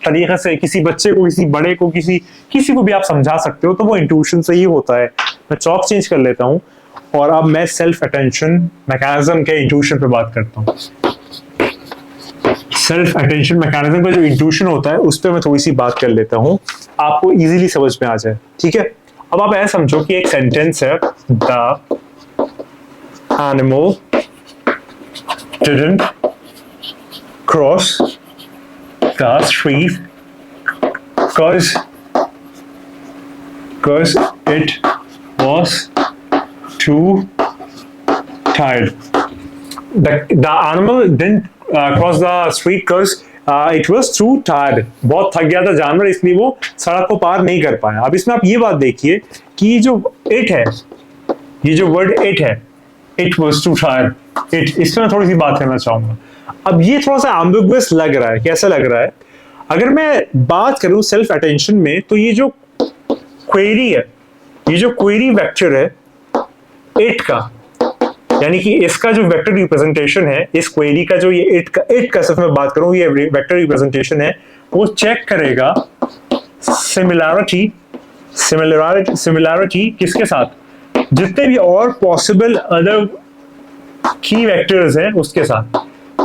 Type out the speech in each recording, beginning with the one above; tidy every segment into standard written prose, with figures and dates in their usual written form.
तरीके से किसी बच्चे को, किसी बड़े को, किसी को भी आप समझा सकते हो, तो वो इंट्यूशन से ही होता है। मैं चौक चेंज कर लेता हूँ और अब मैं सेल्फ अटेंशन मैकेनिज्म के इंट्यूशन पे बात करता हूँ। सेल्फ अटेंशन मैकेनिज्म का जो इंट्यूशन होता है उस पर मैं थोड़ी सी बात कर लेता हूँ, आपको इजीली समझ में आ जाए, ठीक है। अब आप ऐसा समझो कि एक सेंटेंस है, the animal didn't cross the street because it was too tired. The animal didn't cross the street because it was too tired. बहुत थक गया था जानवर, इसलिए वो सड़क को पार नहीं कर पाया। अब इसमें आप ये बात देखिए कि ये जो it है, ये जो वर्ड it है, it was too tired, it, इसमें मैं थोड़ी सी बात करना चाहूंगा। अब ये थोड़ा सा एम्बिगुअस लग रहा है, कैसा लग रहा है? अगर मैं बात करूं सेल्फ अटेंशन में, तो ये जो क्वेरी है, ये जो क्वेरी वेक्टर है इट का, यानी कि इसका जो वेक्टर रिप्रेजेंटेशन है, इस क्वेरी का जो ये इट का सिर्फ मैं बात करूं, ये वेक्टर रिप्रेजेंटेशन है, वो चेक करेगा सिमिलैरिटी किसके साथ? जितने भी और पॉसिबल अदर की वेक्टर्स हैं उसके साथ,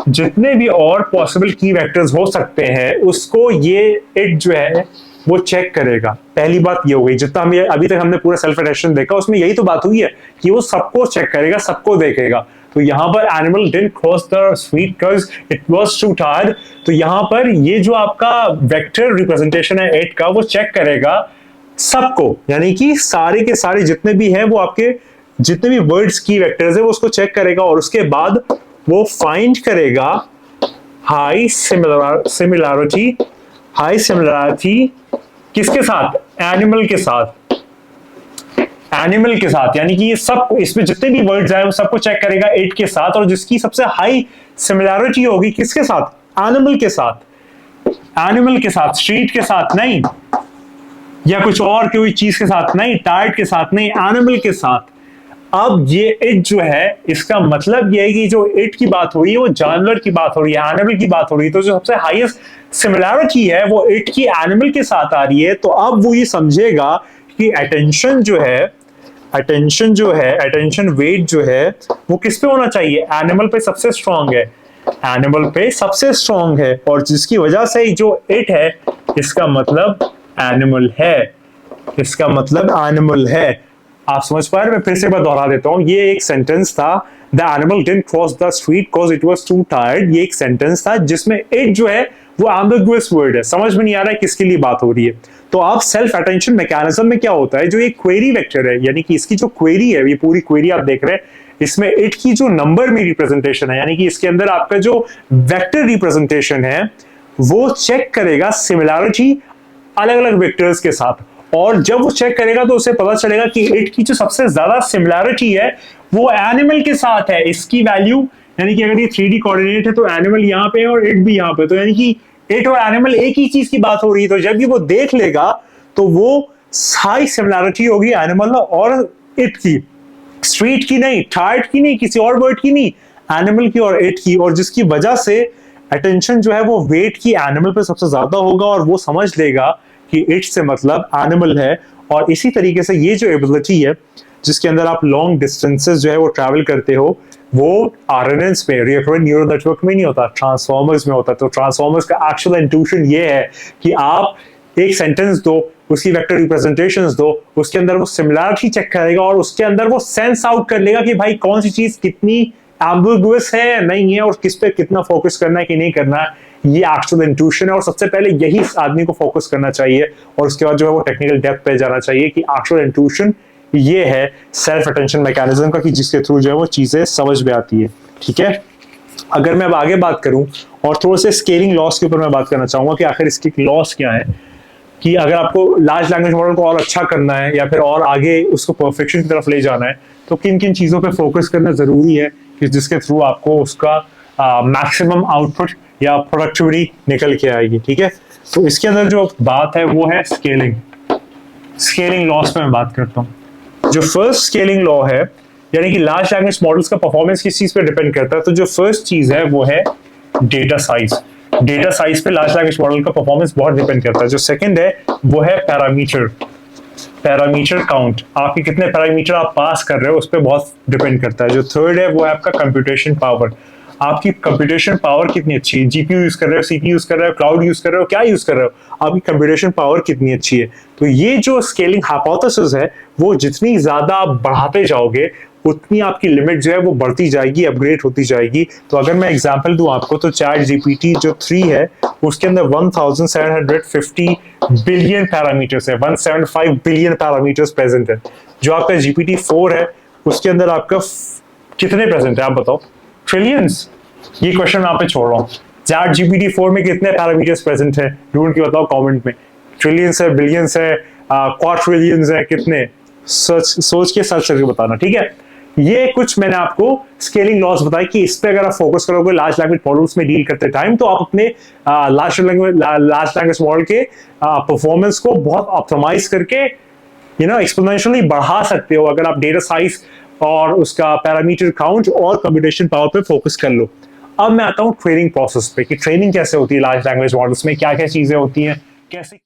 जितने भी और पॉसिबल की वेक्टर्स हो सकते हैं उसको ये इट जो है वो चेक करेगा। पहली बात ये हो गई, जितना हम अभी तक हमने पूरा सेल्फ अटेंशन देखा उसमें यही तो बात हुई है कि वो सबको चेक करेगा, सबको देखेगा। तो यहाँ पर animal didn't cross the street because it was to tired, तो यहाँ पर ये जो आपका वेक्टर रिप्रेजेंटेशन है इट का, वो चेक करेगा सबको, यानी कि सारे के सारे जितने भी हैं वो आपके जितने भी वर्ड्स की वेक्टर्स है वो उसको चेक करेगा, और उसके बाद वो फाइंड करेगा हाई सिमिलैरिटी किसके साथ? एनिमल के साथ, एनिमल के साथ, यानी कि ये सब, इसमें जितने भी वर्ड्स आए वो सबको चेक करेगा इट के साथ, और जिसकी सबसे हाई सिमिलैरिटी होगी किसके साथ? एनिमल के साथ, एनिमल के साथ, स्ट्रीट के साथ नहीं, या कुछ और कोई चीज के साथ नहीं, टायर्ड के साथ नहीं, एनिमल के साथ। अब ये इट जो है, इसका मतलब ये है कि जो इट की बात हो रही है वो जानवर की बात हो रही है, एनिमल की बात हो रही है, तो जो सबसे हाईएस्ट सिमिलैरिटी है वो इट की एनिमल के साथ आ रही है। तो अब वो ये समझेगा कि अटेंशन वेट जो है वो किस पे होना चाहिए? एनिमल पे सबसे स्ट्रांग है, एनिमल पे सबसे स्ट्रांग है, और जिसकी वजह से जो इट है इसका मतलब एनिमल है, इसका मतलब एनिमल है। आप समझ पा रहे? मैं फिर से बात दोहरा देता हूं, ये एक सेंटेंस था, the animal didn't cross the street because it was to tired. ये एक सेंटेंस था जिसमें इट जो है वो एम्बिगुअस वर्ड है, समझ में नहीं आ रहा है किसके लिए बात हो रही है। तो आप सेल्फ अटेंशन मैकेनिज्म में क्या होता है, जो एक क्वेरी वेक्टर है, यानी कि इसकी जो क्वेरी है, ये पूरी क्वेरी आप देख रहे हैं, इसमें इट की जो नंबर में रिप्रेजेंटेशन है, यानी कि इसके अंदर आपका जो वेक्टर रिप्रेजेंटेशन है वो चेक करेगा सिमिलैरिटी अलग अलग वेक्टर्स के साथ, और जब वो चेक करेगा तो उसे पता चलेगा कि इट की जो सबसे ज्यादा सिमिलैरिटी है वो एनिमल के साथ है। इसकी वैल्यू, यानी कि अगर ये 3D कोऑर्डिनेट है तो एनिमल यहाँ पे है और इट भी यहाँ पे, तो यानी कि इट और एनिमल एक ही चीज की बात हो रही है। तो जब भी वो देख लेगा तो वो हाई सिमिलैरिटी होगी एनिमल और इट की, स्ट्रीट की नहीं, टायर्ड की नहीं, किसी और वर्ड की नहीं, एनिमल की और इट की, और जिसकी वजह से अटेंशन जो है वो वेट की एनिमल पे सबसे ज्यादा होगा, और वो समझ लेगा कि इट से मतलब एनिमल है। और इसी तरीके से ये जो एबिलिटी है जिसके अंदर आप लॉन्ग डिस्टेंसेस जो है वो ट्रैवल करते हो, वो आरएनएन्स में, रिकरेंट न्यूरल नेटवर्क में नहीं होता, ट्रांसफॉर्मर्स में होता है। तो ट्रांसफॉर्मर्स का एक्चुअल इंट्यूशन ये है कि आप एक सेंटेंस दो, उसकी वेक्टर रिप्रेजेंटेशंस दो, उसके अंदर वो सिमिलैरिटी चेक करेगा और उसके अंदर वो सेंस आउट कर लेगा कि भाई कौन सी चीज कितनी एम्बिगुअस है, नहीं है, और किस पे कितना फोकस करना है कि नहीं करना है। ये एक्चुअल इंट्यूशन है, और सबसे पहले यही आदमी को फोकस करना चाहिए, और उसके बाद जो है वो टेक्निकल डेप्थ पे जाना चाहिए कि एक्चुअल इंट्यूशन ये है सेल्फ अटेंशन मैकेनिज्म का, कि जिसके थ्रू जो है वो चीजें समझ में आती है। ठीक है, अगर मैं अब आगे बात करूं और थोड़े से स्केलिंग लॉस के ऊपर मैं बात करना चाहूंगा कि आखिर इसकी लॉस क्या है, कि अगर आपको लार्ज लैंग्वेज मॉडल को और अच्छा करना है या फिर और आगे उसको परफेक्शन की तरफ ले जाना है, तो किन किन चीजों पे फोकस करना जरूरी है कि जिसके थ्रू आपको उसका मैक्सिमम आउटपुट या प्रोडक्टिविटी निकल के आएगी। ठीक है, तो इसके अंदर जो बात है वो है स्केलिंग लॉस पे मैं बात करता हूँ। जो फर्स्ट स्केलिंग लॉ है, यानी कि लार्ज लैंग्वेज मॉडल्स का परफॉर्मेंस किस चीज पे डिपेंड करता है, तो जो फर्स्ट चीज है वो है डेटा साइज। डेटा साइज पे लार्ज लैंग्वेज मॉडल का परफॉर्मेंस बहुत डिपेंड करता है। जो सेकंड है वो है पैरामीटर काउंट, आपके कितने पैरामीटर आप पास कर रहे हो उस पर बहुत डिपेंड करता है। जो थर्ड है वो है आपका कंप्यूटेशन पावर, आपकी कंप्यूटेशन पावर कितनी अच्छी है, जीपीयू यूज कर रहे हो, सीपीयू यूज कर रहे हो, क्लाउड यूज कर रहे हो, क्या यूज कर रहे हो, आपकी कंप्यूटेशन पावर कितनी अच्छी है। तो ये जो स्केलिंग हाइपोथेसिस है वो जितनी ज्यादा आप बढ़ाते जाओगे उतनी आपकी लिमिट जो है वो बढ़ती जाएगी, अपग्रेड होती जाएगी। तो अगर मैं एग्जांपल दूं आपको तो चैट जीपीटी जो 3 है उसके अंदर 1750 बिलियन पैरामीटर्स है, 175 बिलियन पैरामीटर्स प्रेजेंट है। जो आपका जीपीटी 4 है उसके अंदर आपका कितने प्रेजेंट है आप बताओ, ट्रिलियंस। ये क्वेश्चन आप पे छोड़ रहा हूँ, चैट जीपीटी 4 में कितने पैरामीटर्स प्रेजेंट है ढूंढ के बताओ कमेंट में। ट्रिलियंस है, बिलियंस है, क्वाड्रिलियंस है, कितने, सोच के सर्च करके बताना, ठीक है। ये कुछ मैंने आपको स्केलिंग लॉस बताई कि इस पे अगर आप फोकस करोगे लार्ज लैंग्वेज मॉडल्स में डील करते टाइम तो आप अपने लार्ज लैंग्वेज मॉडल के परफॉर्मेंस को बहुत ऑप्टिमाइज करके एक्सपोनेंशियली बढ़ा सकते हो अगर आप डेटा साइज और उसका पैरामीटर काउंट और कंप्यूटेशन पावर पे फोकस कर लो। अब मैं आता हूं ट्रेनिंग प्रोसेस पे कि ट्रेनिंग कैसे होती है लार्ज लैंग्वेज मॉडल्स में, क्या क्या चीजें होती हैं, कैसे